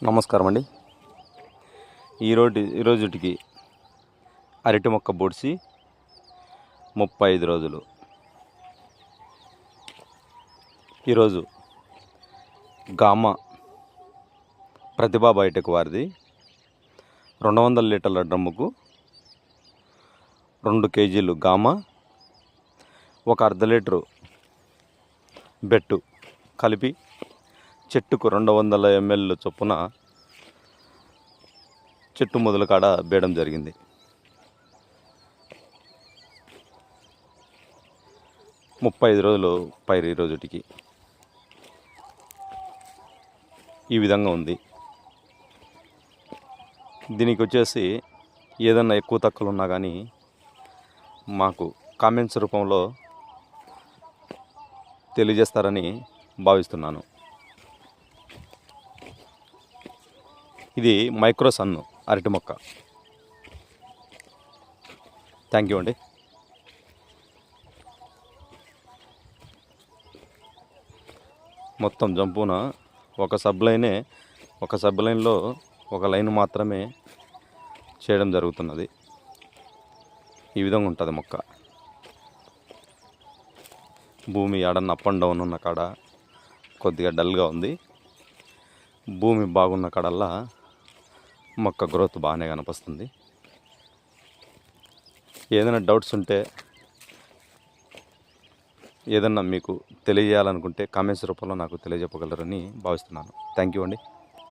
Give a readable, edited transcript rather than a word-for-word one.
నమస్కారం అండి. ఈరోజుటికి అరటి మొక్క బొడిసి 35 రోజులు. ఈరోజు గామ ప్రతిభా బయోటెక్ వారిది 200 లీటర్ల డ్రమ్ముకు 2 కేజీలు గామ, ఒక అర్ధ లీటరు బెట్టు కలిపి చెట్టుకు 200 ml చొప్పున చెట్టు మొదల కాడ బేయడం జరిగింది. ముప్పై 35 రోజులు పైరు ఈ రోజుటికి ఈ విధంగా ఉంది. దీనికి వచ్చేసి ఏదన్నా ఎక్కువ తక్కువలు ఉన్నా కానీ మాకు కామెంట్స్ రూపంలో తెలియజేస్తారని భావిస్తున్నాను. ఇది మైక్రో సన్ను అరటి మొక్క. థ్యాంక్ యూ అండి. మొత్తం జంపున ఒక సబ్ లైన్లో ఒక లైన్ మాత్రమే చేయడం జరుగుతున్నది. ఈ విధంగా ఉంటుంది మొక్క. భూమి ఆడన్న అప్ అండ్ డౌన్ ఉన్న కాడ కొద్దిగా డల్గా ఉంది. భూమి బాగున్న కాడల్లా మొక్క గ్రోత్ బాగానే కనిపిస్తుంది. ఏదైనా డౌట్స్ ఉంటే, ఏదన్నా మీకు తెలియజేయాలనుకుంటే కామెంట్స్ రూపంలో నాకు తెలియజెప్పగలరని భావిస్తున్నాను. థ్యాంక్ యూ అండి.